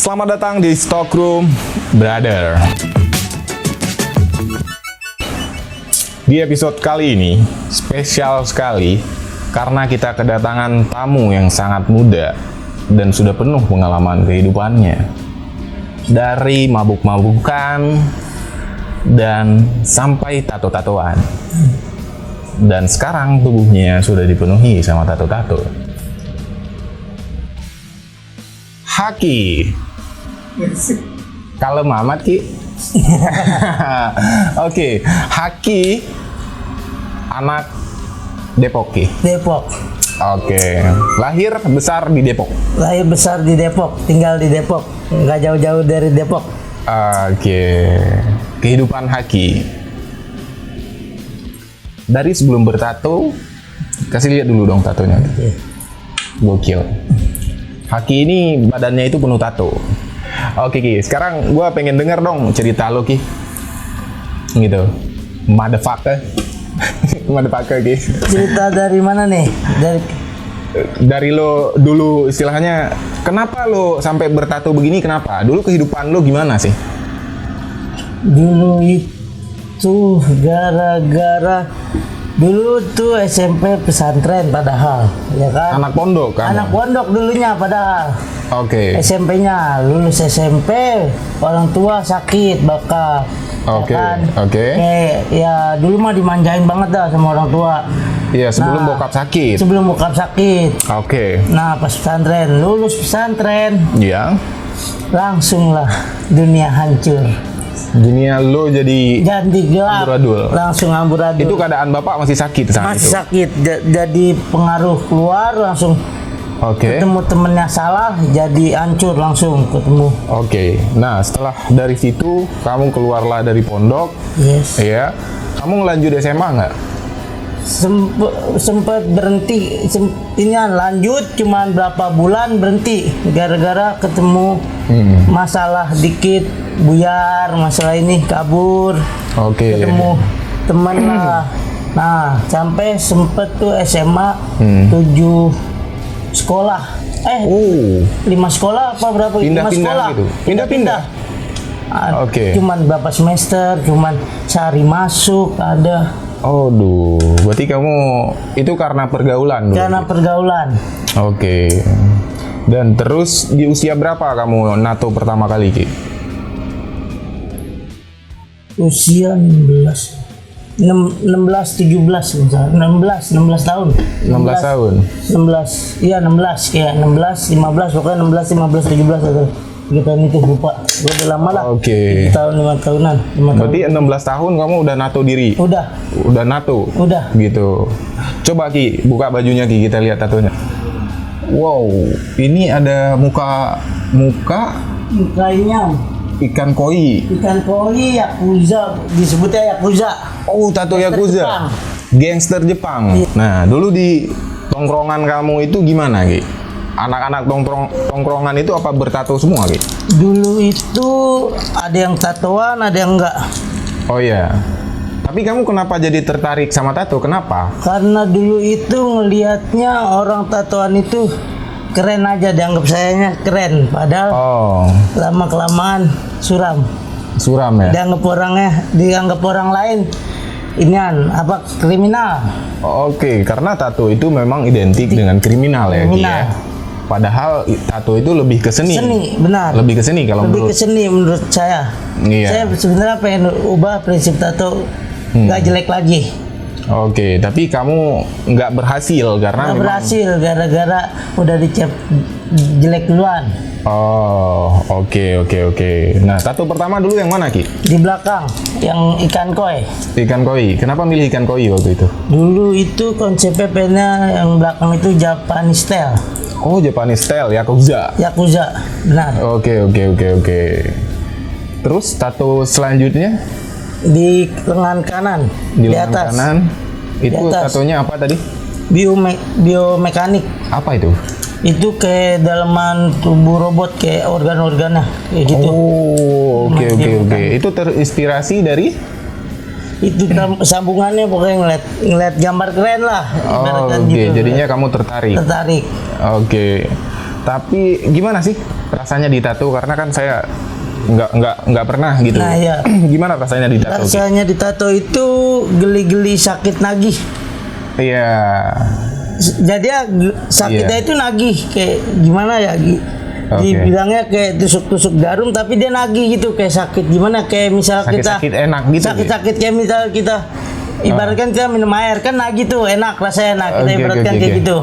Selamat datang di Stockroom Brother. Di episode kali ini spesial sekali karena kita kedatangan tamu yang sangat muda dan sudah penuh pengalaman kehidupannya. Dari mabuk-mabukan dan sampai tato-tatoan. Dan sekarang tubuhnya sudah dipenuhi sama tato-tato. Haki. Kalau Mamat Ki. Oke, Haki anak Depok Ki. Depok. Oke, lahir besar di Depok. Lahir besar di Depok, tinggal di Depok, nggak jauh-jauh dari Depok. Oke, kehidupan Haki. Dari sebelum bertato, kasih lihat dulu dong tatonya. Gokil. Haki ini badannya itu penuh tato. Oke Ki, sekarang gue pengen denger dong cerita lo Ki. Gitu. Motherfucker. Motherfucker Ki. Cerita dari mana nih? Dari lo dulu istilahnya, kenapa lo sampai bertato begini, kenapa? Dulu kehidupan lo gimana sih? Dulu itu gara-gara dulu tuh SMP pesantren padahal, ya kan? Anak pondok kan? Anak pondok dulunya padahal. Oke. SMP-nya lulus SMP, orang tua sakit bakal. Oke, Ya kan? oke. Ya dulu mah dimanjain banget dah sama orang tua. Iya, sebelum bokap sakit. Sebelum bokap sakit. Oke. Nah pas pesantren, lulus pesantren, Iya. langsung lah dunia hancur. Dunia lo jadi Gelap. amburadul. Langsung amburadul. Itu keadaan bapak masih sakit saat masih itu? sakit. Jadi pengaruh keluar langsung. Oke. Ketemu temennya salah, jadi hancur langsung ketemu. Oke. Nah, setelah dari situ kamu keluarlah dari pondok. Yes. Iya. Kamu ngelanjut SMA nggak? Sempat berhenti. Ini lanjut cuman berapa bulan berhenti gara-gara ketemu masalah dikit, buyar, masalah ini kabur. Oke. Ketemu teman lah. Nah, sampai sempet tuh SMA 7 sekolah. 5 sekolah apa berapa? 5 Pindah-pindah sekolah. gitu. Pindah-pindah. Oke. Cuman berapa semester, cuman cari masuk ada. Aduh, berarti kamu itu karena pergaulan dulu? Karena pergaulan. Oke. Dan terus di usia berapa kamu nato pertama kali, Ki? Usia 16 17 misalnya. 16 tahun. 16 tahun. 16. Iya 16 kayak 16 15 pokoknya 16 15 17 atau gitu itu lupa. Gue udah lama lah. Oke. 7 tahun 5 tahunan. 5 Berarti 16 tahun kamu udah nato diri? Udah nato? Udah. Gitu. Coba Ki, buka bajunya Ki, kita lihat tatonya. Wow, ini ada muka mukanya ikan koi. ikan koi yakuza, disebutnya yakuza. Oh, tato Yakuza. Jepang. Gangster Jepang. Nah, dulu di tongkrongan kamu itu gimana, Ki? Anak-anak tongkrongan itu apa bertato semua, Ki? Dulu itu ada yang tatoan, ada yang enggak. Oh iya. Tapi kamu kenapa jadi tertarik sama tato? Kenapa? Karena dulu itu ngelihatnya orang tatoan itu keren aja, dianggap sayanya keren. Padahal lama kelamaan suram. Suram ya? Dianggap orang lain inian apa kriminal. Oke, karena tato itu memang identik dengan kriminal ya, Ki ya. Padahal tato itu lebih ke seni. Seni, benar. Lebih ke seni kalau Lebih ke seni menurut saya. Iya. Saya sebenarnya pengen ubah prinsip tato nggak jelek lagi. Oke, tapi kamu nggak berhasil karena Nggak berhasil gara-gara udah dicap jelek duluan. Oh, oke. Nah, tato pertama dulu yang mana, Ki? Di belakang, yang ikan koi. Ikan koi. Kenapa milih ikan koi waktu itu? Dulu itu konsepnya pengennya yang belakang itu Japanese style. Oh, Japanese style, Yakuza. Yakuza, benar. Oke. Terus tato selanjutnya? Di lengan kanan, di lengan atas. kanan. Itu atas. tatonya apa tadi? Biomekanik. Apa itu? Itu kayak dalaman tubuh robot, kayak organ-organnya kayak gitu. Oh, oke. Itu terinspirasi dari? Itu sambungannya pokoknya ngeliat gambar keren lah. Oh, ibaratkan oke. gitu. Jadinya kamu tertarik. Tertarik. Oke. Tapi gimana sih rasanya ditato? Karena kan saya nggak pernah gitu. Nah, iya. Gimana rasanya ditato? Rasanya ditato itu geli-geli sakit nagih. Iya. Jadi ya sakitnya itu nagih kayak gimana ya? Dibilangnya kayak tusuk-tusuk jarum tapi dia nagih gitu, kayak sakit gimana, kayak misal Sakit enak gitu. sakit kayak misal kita ibaratkan kita minum air kan nagih tuh enak, rasanya enak, kita ibaratkan kayak gitu.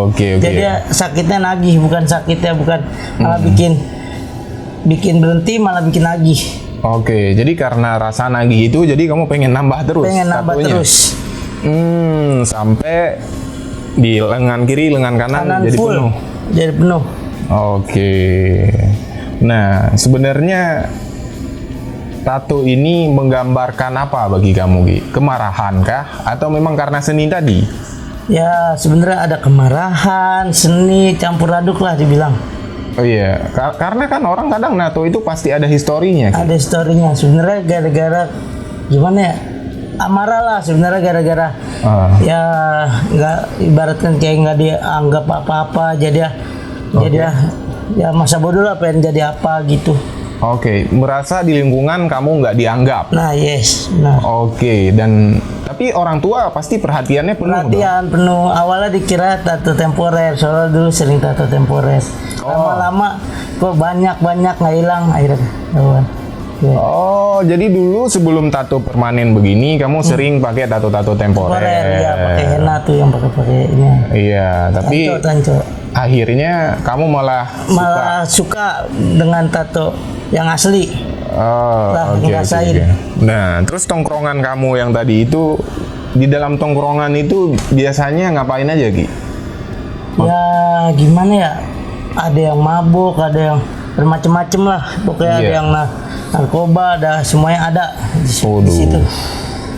Oke. Jadi ya sakitnya nagih, bukan sakitnya bukan malah bikin berhenti, malah bikin nagih. Oke, jadi karena rasa nagih itu jadi kamu pengen nambah terus. Pengen nambah tatonya? terus. Sampai di lengan kiri, lengan kanan jadi full, penuh. jadi penuh. Oke. Nah, sebenarnya tato ini menggambarkan apa bagi kamu, Gi? Kemarahan kah? Atau memang karena seni tadi? Ya, sebenarnya ada kemarahan, seni, campur aduk lah dibilang. Oh iya, karena kan orang kadang nato itu pasti ada historinya. Gi. Ada historinya. Sebenarnya gara-gara gimana ya? Amarah lah sebenarnya, gara-gara ya nggak, ibaratkan kayak nggak dianggap apa-apa, jadi ya masa bodoh lah, pengen jadi apa gitu. Oke, merasa di lingkungan kamu nggak dianggap. Nah, yes, nah. Oke, tapi orang tua pasti perhatiannya penuh. Perhatian penuh. Awalnya dikira tato temporer, soalnya dulu sering tato temporer. Lama-lama kok banyak nggak hilang, akhirnya kawan. Ya. Oh, jadi dulu sebelum tato permanen begini, kamu sering pakai tato-tato temporer. Ya, pakai henna tuh yang pakainya. Iya, tapi Tanco. Akhirnya kamu malah suka dengan tato yang asli. Oke. Nah, terus tongkrongan kamu yang tadi itu, di dalam tongkrongan itu biasanya ngapain aja, Ki? Ya gimana ya? Ada yang mabuk, ada yang bermacam-macam lah. Pokoknya ada yang narkoba, ada semuanya ada di situ.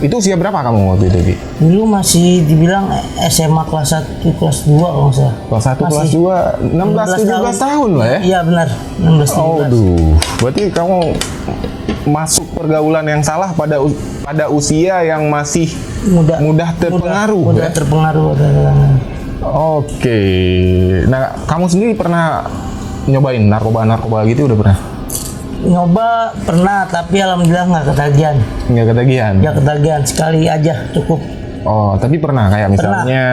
Itu usia berapa kamu waktu itu, Ki? Dulu masih dibilang SMA kelas 1, kelas 2 kalau nggak salah. Kelas 1, kelas 2, 16-17 tahun lah ya? Iya benar, 16-17. Berarti kamu masuk pergaulan yang salah pada usia yang masih mudah terpengaruh. Mudah terpengaruh. Oke. Nah, kamu sendiri pernah nyobain narkoba gitu, udah pernah? Nyoba pernah, tapi alhamdulillah nggak ketagihan. Nggak ketagihan, sekali aja cukup. Oh, tapi pernah kayak misalnya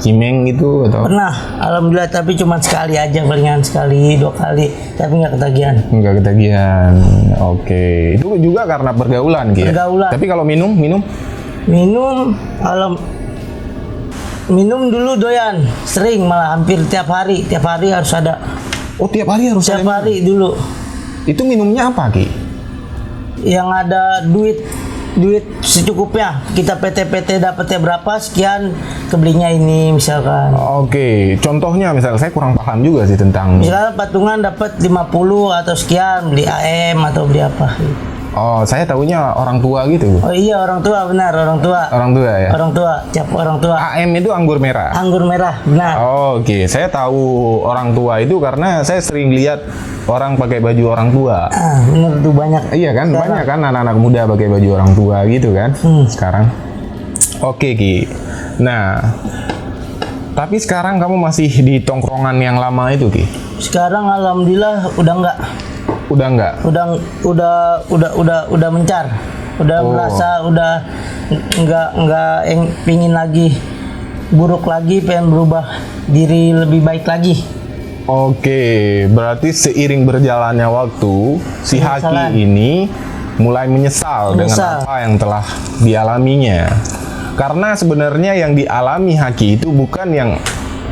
cimeng gitu atau? Pernah, alhamdulillah, tapi cuma sekali aja, palingan sekali 2 kali, tapi nggak ketagihan. Oke. Itu juga karena pergaulan gitu. Pergaulan. Tapi kalau minum dulu doyan, sering, malah hampir tiap hari harus ada. Oh, tiap hari harus ada? Tiap hari dulu. Itu minumnya apa, Ki? Yang ada duit secukupnya. Kita PT dapatnya berapa, sekian kebelinya ini misalkan. Oke, contohnya misalnya saya kurang paham juga sih tentang. Misalkan patungan dapat 50 atau sekian, beli AM atau beli apa. Oh, saya tahunya orang tua gitu. Oh iya, orang tua, benar, orang tua. Orang tua ya? Cap orang tua. AM itu anggur merah? Anggur merah, benar. Oke, saya tahu orang tua itu karena saya sering lihat orang pakai baju orang tua. Benar tuh, banyak. Iya kan, sekarang banyak kan anak-anak muda pakai baju orang tua gitu kan sekarang. Oke, Ki. Nah, tapi sekarang kamu masih di tongkrongan yang lama itu, Ki? Sekarang alhamdulillah udah enggak. Udah mencar. Merasa udah enggak pingin lagi buruk lagi, pengen berubah diri lebih baik lagi. Oke, berarti seiring berjalannya waktu, si Haki ini mulai menyesal dengan apa yang telah dialaminya. Karena sebenarnya yang dialami Haki itu bukan yang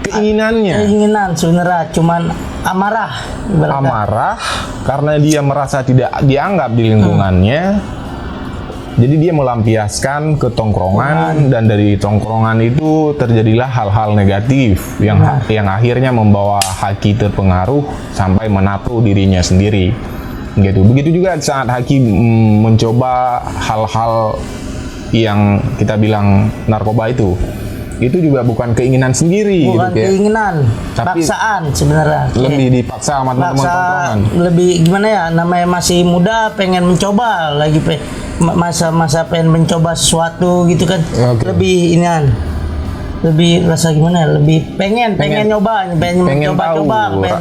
keinginan sebenarnya, cuman amarah. Karena dia merasa tidak dianggap di lingkungannya. Jadi dia melampiaskan ke tongkrongan, dan dari tongkrongan itu terjadilah hal-hal negatif yang akhirnya membawa Haki terpengaruh sampai menato dirinya sendiri. Gitu. Begitu juga saat Haki mencoba hal-hal yang kita bilang narkoba itu juga bukan keinginan sendiri, bukan gitu, keinginan, tapi paksaan sebenarnya. Lebih dipaksa sama teman-teman tongkrongan. Lebih gimana ya, namanya masih muda, pengen mencoba lagi, masa pengen mencoba sesuatu gitu kan. Lebih inian. lebih rasa gimana ya? Lebih pengen nyoba, pengen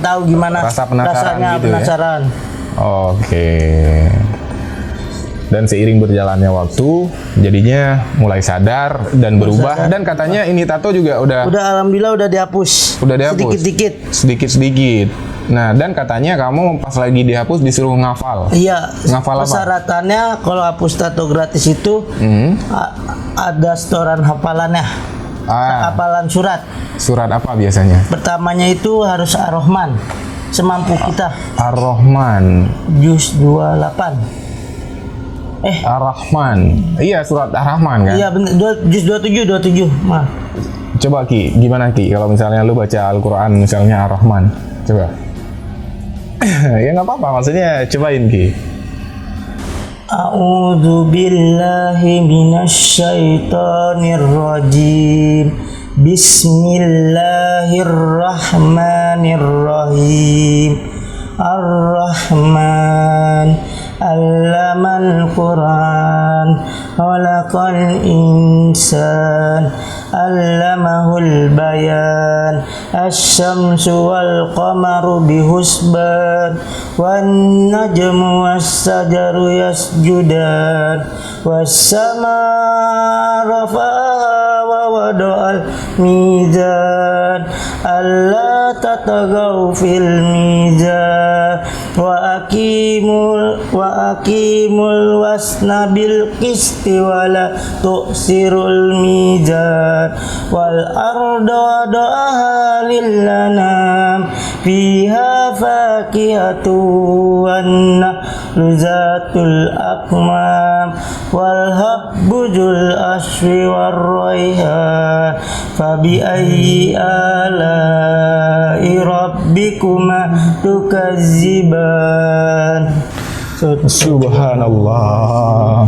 tahu gimana rasa penasaran rasanya, gitu ya? penasaran. Oke. Dan seiring berjalannya waktu, jadinya mulai sadar dan berubah. Dan katanya ini tato juga udah Alhamdulillah udah dihapus. Udah dihapus. Sedikit-sedikit. Nah, dan katanya kamu pas lagi dihapus disuruh ngafal. Iya. Ngafal apa? Persyaratannya kalau hapus tato gratis itu ada setoran hafalannya. Hafalan surat. Surat apa biasanya? Pertamanya itu harus Ar-Rahman. Semampu kita. Ar-Rahman. Juz 28. Ar-Rahman. Iya, surat Ar-Rahman kan? Iya benar, juz 27. Mah. Coba Ki, gimana Ki kalau misalnya lu baca Al-Qur'an misalnya Ar-Rahman? Coba. Ya nggak apa-apa, maksudnya cobain Ki. A'udzu billahi minasyaitonir rajim. Bismillahirrahmanirrahim. Ar-Rahman Allamal Quran Khalaqal Insan Allamahul Bayan Asy-syamsu wal qamaru bihusban wan najmu was-sajaru yasjudan was-samaa rafa'a wa wada'al mizan alla tatagaw fil mizan wa aqimul wasna bil qisti wa la tu'sirul mizan wal arda wada'aha lil anam fiha fakihatu wan nahlu zatul akmam wal habbu dzul asfi war raihan fabi ayyi ala'i rabbikuma tukazziban. Subhanallah.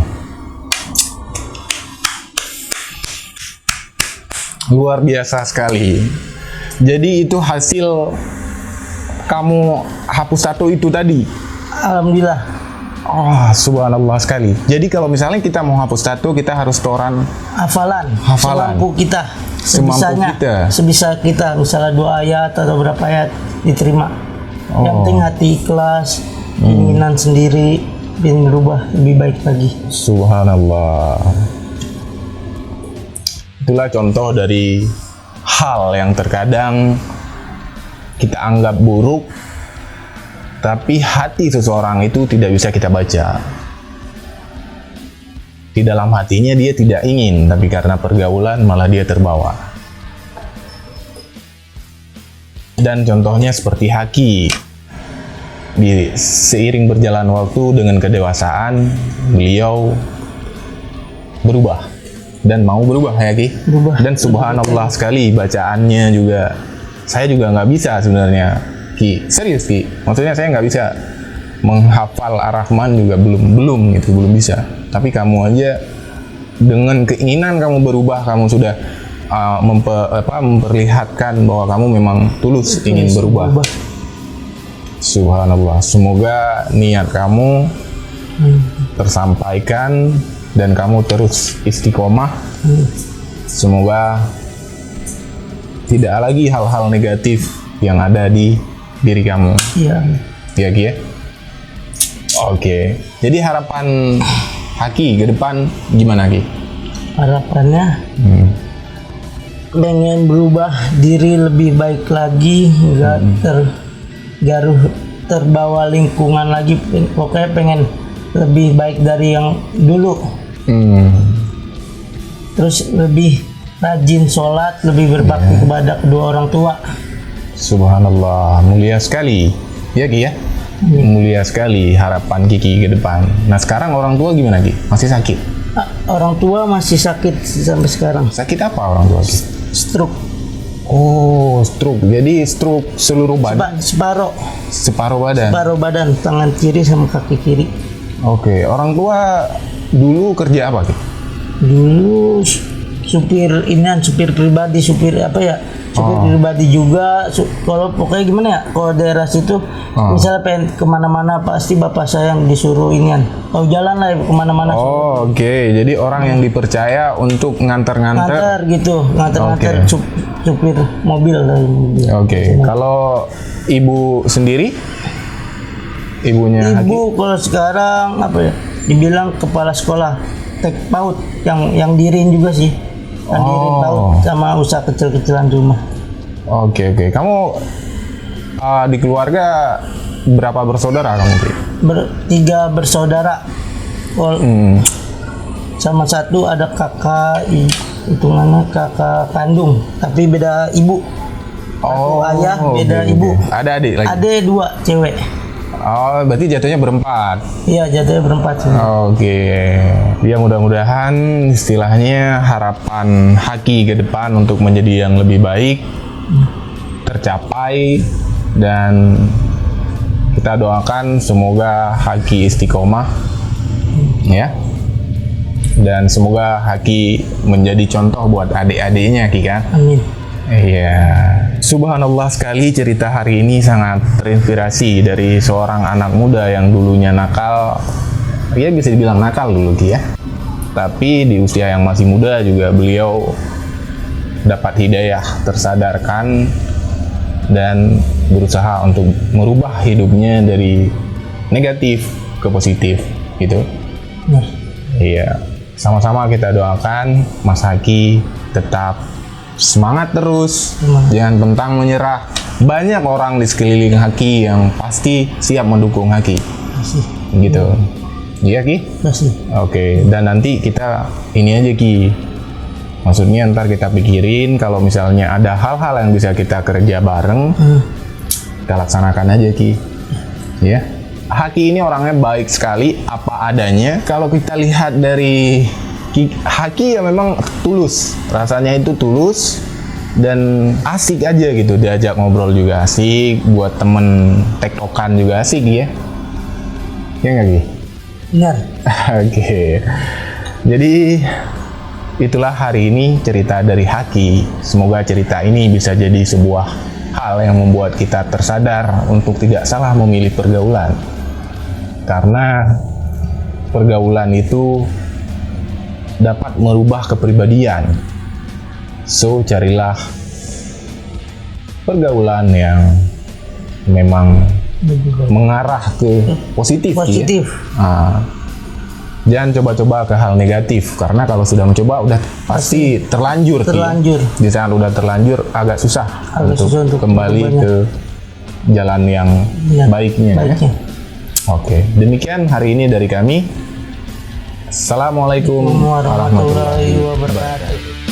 Luar biasa sekali. Jadi itu hasil kamu hapus tato itu tadi? Alhamdulillah. Oh, subhanallah sekali. Jadi kalau misalnya kita mau hapus tato, kita harus setoran hafalan. Semampu kita. Sebisa kita. Misalnya 2 ayat atau berapa ayat diterima. Yang penting hati ikhlas, keinginan sendiri, ingin berubah lebih baik lagi. Subhanallah. Itulah contoh dari hal yang terkadang kita anggap buruk, tapi hati seseorang itu tidak bisa kita baca. Di dalam hatinya dia tidak ingin, tapi karena pergaulan malah dia terbawa. Dan contohnya seperti Haki. Seiring berjalan waktu dengan kedewasaan, beliau berubah dan mau berubah ya Ki. Dan subhanallah sekali bacaannya juga. Saya juga nggak bisa sebenarnya Ki, serius Ki. Maksudnya saya nggak bisa menghafal Ar-Rahman juga belum bisa. Tapi kamu aja dengan keinginan kamu berubah, kamu sudah memperlihatkan bahwa kamu memang tulus ingin berubah. Subhanallah. Semoga niat kamu tersampaikan dan kamu terus istiqomah. Semoga tidak lagi hal-hal negatif yang ada di diri kamu. Iya. Ya Ki ya? Oke. Jadi harapan Haki ke depan gimana Ki? Harapannya pengen berubah diri lebih baik lagi, nggak terbawa lingkungan lagi. Pokoknya pengen lebih baik dari yang dulu. Terus lebih rajin sholat, lebih berbakti kepada kedua orang tua. Subhanallah, mulia sekali ya Ki ya? Mulia sekali harapan Kiki ke depan. Nah sekarang orang tua gimana Ki? Masih sakit? Orang tua masih sakit sampai sekarang. Sakit apa orang tua Ki? Stroke. Oh, stroke. Jadi stroke seluruh badan? Separuh badan? Separuh badan, tangan kiri sama kaki kiri. Oke, orang tua dulu kerja apa Ki? Dulu supir inian, supir pribadi, supir apa ya? Supir pribadi juga. Kalau pokoknya gimana ya? Kalau daerah situ, misalnya pengen kemana-mana pasti bapak saya yang disuruh inian. Oh jalan lah kemana-mana. Oh, oke. Jadi orang yang dipercaya untuk nganter-nganter. Nganter gitu, nganter-nganter supir mobil lah. Oke. Kalau ibu sendiri? Ibunya Haki? Ibu kalau sekarang apa ya? Dibilang kepala sekolah TK PAUD yang dirin juga sih. Yang dirin PAUD sama usaha kecil-kecilan rumah. Oke. Kamu di keluarga berapa bersaudara kamu, Ki? Tiga bersaudara. Sama satu ada kakak, hitungannya kakak kandung, tapi beda ibu. Satu ayah beda ibu. Ada adik lagi? Ada 2 cewek. Oh, berarti jatuhnya berempat. Iya, jatuhnya berempat sih. Oke. Ya mudah-mudahan istilahnya harapan Haki ke depan untuk menjadi yang lebih baik tercapai, dan kita doakan semoga Haki istiqomah ya. Dan semoga Haki menjadi contoh buat adik-adiknya, Ki kan? Amin. Iya. Subhanallah sekali, cerita hari ini sangat terinspirasi dari seorang anak muda yang dulunya nakal. Ya bisa dibilang nakal dulu, Ki ya. Tapi di usia yang masih muda juga beliau dapat hidayah, tersadarkan, dan berusaha untuk merubah hidupnya dari negatif ke positif gitu. Iya. Sama-sama kita doakan Mas Haki tetap semangat terus, jangan pantang menyerah. Banyak orang di sekeliling Haki yang pasti siap mendukung Haki. Gitu. Iya, Ki? Masih. Oke, dan nanti kita ini aja, Ki. Maksudnya ntar kita pikirin kalau misalnya ada hal-hal yang bisa kita kerja bareng, kita laksanakan aja, Ki. Ya. Haki ini orangnya baik sekali, apa adanya. Kalau kita lihat dari Haki ya memang tulus, rasanya itu tulus dan asik aja gitu, diajak ngobrol juga asik, buat temen tektokan juga asik ya. Ya nggak, Ki? Benar. Oke. Jadi itulah hari ini cerita dari Haki. Semoga cerita ini bisa jadi sebuah hal yang membuat kita tersadar untuk tidak salah memilih pergaulan. Karena pergaulan itu dapat merubah kepribadian. So, carilah pergaulan yang memang mengarah ke positif. Positif. Ya? Jangan coba-coba ke hal negatif, karena kalau sudah mencoba udah pasti terlanjur. Di saat udah terlanjur agak susah untuk kembali ke jalan yang baiknya. Ya? Oke, demikian hari ini dari kami. Assalamualaikum warahmatullahi wabarakatuh.